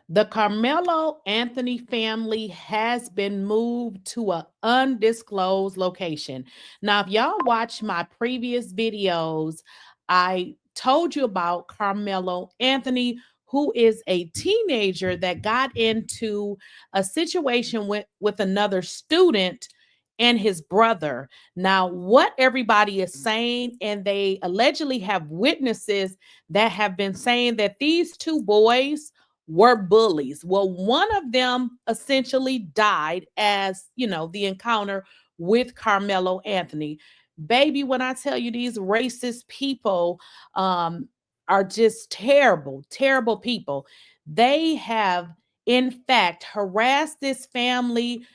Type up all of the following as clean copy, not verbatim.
The Karmelo Anthony family has been moved to an undisclosed location. Now, if y'all watch my previous videos, I told you about Karmelo Anthony, who is a teenager that got into a situation with another student and his brother. Now, what everybody is saying, and they allegedly have witnesses that have been saying that these two boys were bullies. Well, one of them essentially died as, the encounter with Karmelo Anthony. Baby, when I tell you these racist people are just terrible, terrible people, they have, in fact, harassed this family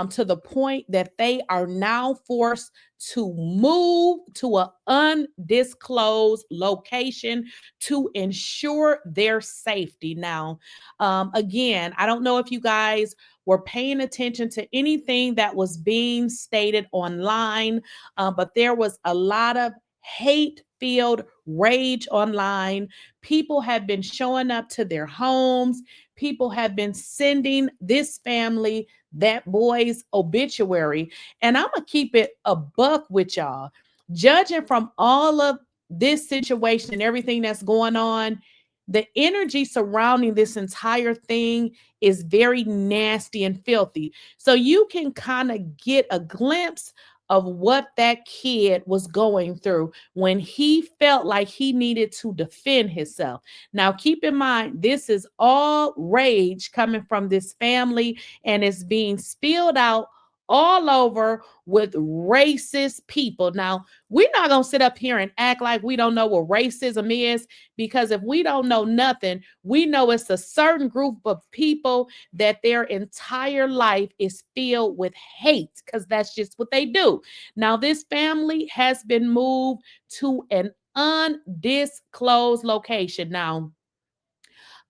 to the point that they are now forced to move to an undisclosed location to ensure their safety. Now, again, I don't know if you guys were paying attention to anything that was being stated online, but there was a lot of hate filled rage online. People have been showing up to their homes. People have been sending this family that boy's obituary. And I'm going to keep it a buck with y'all. Judging from all of this situation and everything that's going on, the energy surrounding this entire thing is very nasty and filthy. So you can kind of get a glimpse of what that kid was going through when he felt like he needed to defend himself. Now, keep in mind, this is all rage coming from this family, and it's being spilled out all over with racist people. Now, we're not going to sit up here and act like we don't know what racism is, because if we don't know nothing, we know it's a certain group of people that their entire life is filled with hate, because that's just what they do. Now, this family has been moved to an undisclosed location. Now,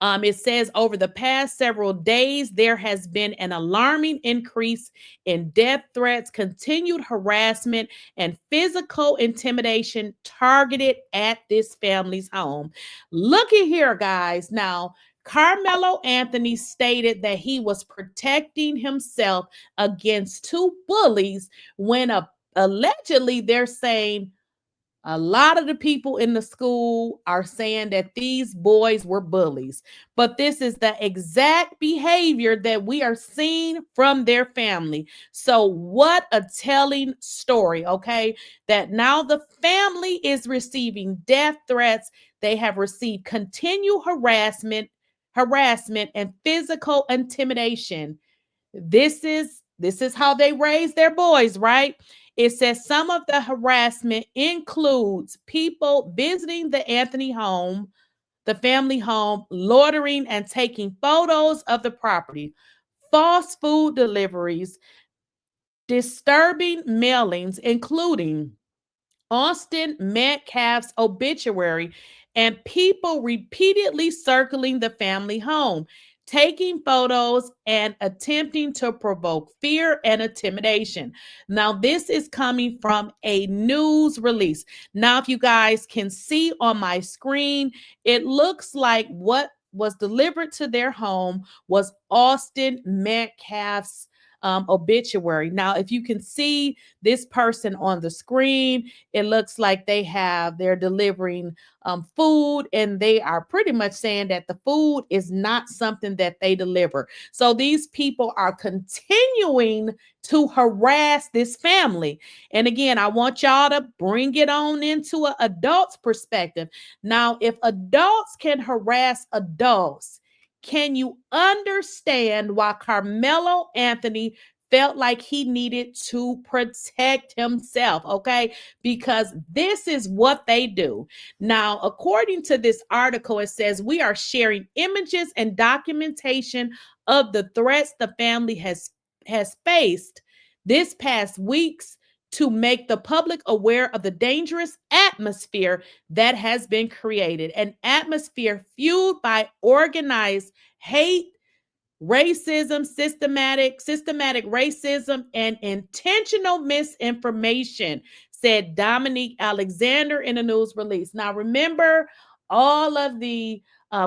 it says over the past several days, there has been an alarming increase in death threats, continued harassment, and physical intimidation targeted at this family's home. Looky here, guys. Now, Karmelo Anthony stated that he was protecting himself against two bullies when allegedly they're saying a lot of the people in the school are saying that these boys were bullies, but this is the exact behavior that we are seeing from their family. So, what a telling story, okay? That now the family is receiving death threats. They have received continued harassment and physical intimidation. This is how they raise their boys, right? It says some of the harassment includes people visiting the Anthony home, the family home, loitering and taking photos of the property, false food deliveries, disturbing mailings, including Austin Metcalf's obituary, and people repeatedly circling the family home, taking photos and attempting to provoke fear and intimidation. Now, this is coming from a news release. Now, if you guys can see on my screen, it looks like what was delivered to their home was Austin Metcalf's obituary. Now, if you can see this person on the screen, it looks like they're delivering food, and they are pretty much saying that the food is not something that they deliver. So these people are continuing to harass this family. And again, I want y'all to bring it on into an adult's perspective. Now, if adults can harass adults, can you understand why Karmelo Anthony felt like he needed to protect himself? Okay, because this is what they do. Now, according to this article, it says we are sharing images and documentation of the threats the family has faced this past weeks to make the public aware of the dangerous atmosphere that has been created, an atmosphere fueled by organized hate, racism, systematic racism, and intentional misinformation, said Dominique Alexander in a news release. Now, remember all of the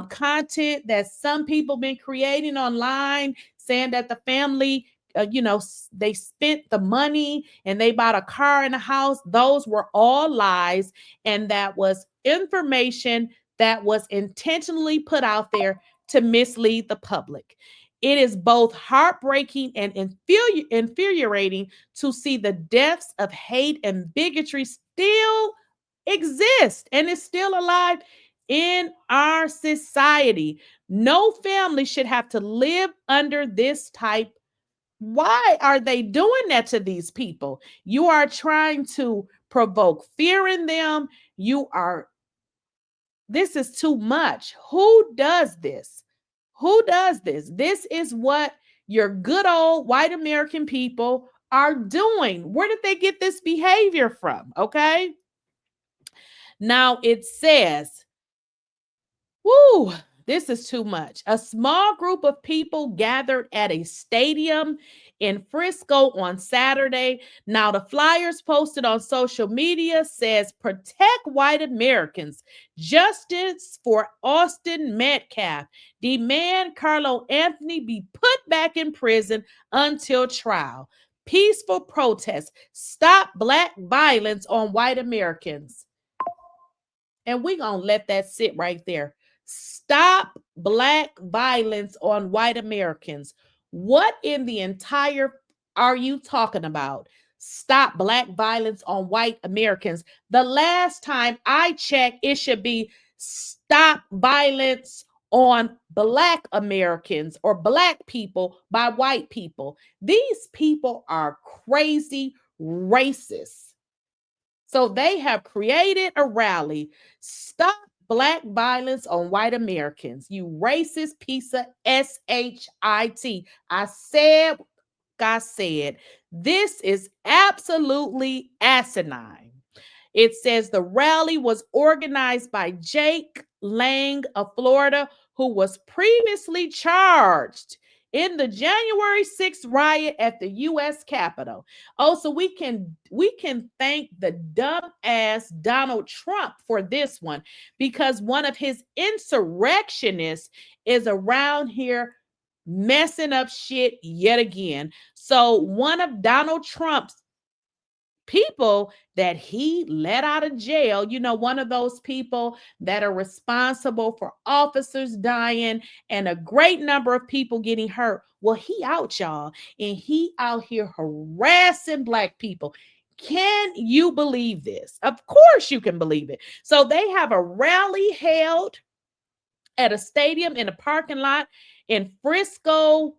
content that some people been creating online, saying that the family, they spent the money and they bought a car and a house. Those were all lies, and that was information that was intentionally put out there to mislead the public. It is both heartbreaking and infuriating to see the depths of hate and bigotry still exist and is still alive in our society. No family should have to live under this type. Why are they doing that to these people? You are trying to provoke fear in them. This is too much. Who does this? Who does this? This is what your good old white American people are doing. Where did they get this behavior from? Okay. Now it says, woo, this is too much. A small group of people gathered at a stadium in Frisco on Saturday. Now, the flyers posted on social media says, "Protect white Americans. Justice for Austin Metcalf. Demand Karmelo Anthony be put back in prison until trial. Peaceful protest. Stop black violence on white Americans." And we're going to let that sit right there. Stop black violence on white Americans. What in the entire are you talking about? Stop black violence on white Americans. The last time I checked, it should be stop violence on black Americans or black people by white people. These people are crazy racists. So they have created a rally. Stop black violence on white Americans. You racist piece of shit. I said, this is absolutely asinine. It says the rally was organized by Jake Lang of Florida, who was previously charged in the January 6th riot at the U.S. Capitol. Oh, so we can thank the dumb ass Donald Trump for this one, because one of his insurrectionists is around here messing up shit yet again. So one of Donald Trump's people that he let out of jail, one of those people that are responsible for officers dying and a great number of people getting hurt. Well, he out, y'all, and he out here harassing black people. Can you believe this? Of course you can believe it. So they have a rally held at a stadium in a parking lot in Frisco,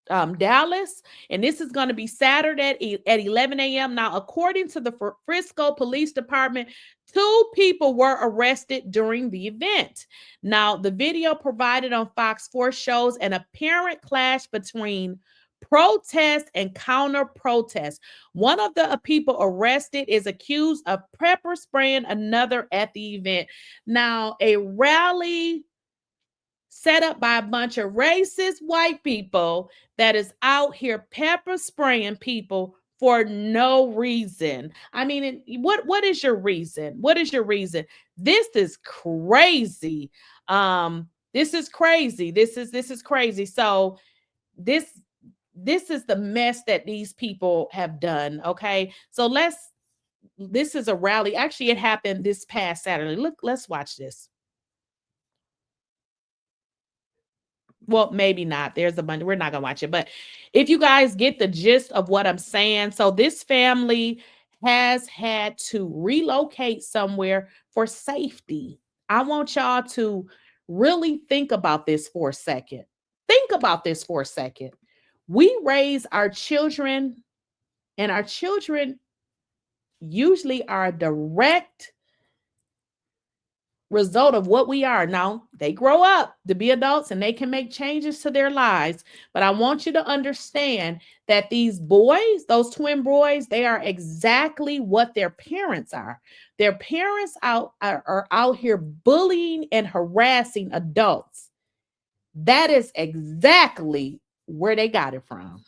Dallas, and this is going to be Saturday at 11 a.m. Now, according to the Frisco Police Department, 2 people were arrested during the event. Now, the video provided on Fox 4 shows an apparent clash between protest and counter protest. One of the people arrested is accused of pepper spraying another at the event. Now, a rally set up by a bunch of racist white people that is out here pepper spraying people for no reason. I mean, what is your reason? What is your reason? This is crazy. This is crazy. This is crazy. So this is the mess that these people have done. Okay. So this is a rally. Actually, it happened this past Saturday. Look, let's watch this. Well, maybe not. There's a bunch. We're not going to watch it. But if you guys get the gist of what I'm saying, so this family has had to relocate somewhere for safety. I want y'all to really think about this for a second. Think about this for a second. We raise our children, and our children usually are a direct result of what we are. Now, they grow up to be adults and they can make changes to their lives. But I want you to understand that these boys, those twin boys, they are exactly what their parents are. Their parents are out here bullying and harassing adults. That is exactly where they got it from.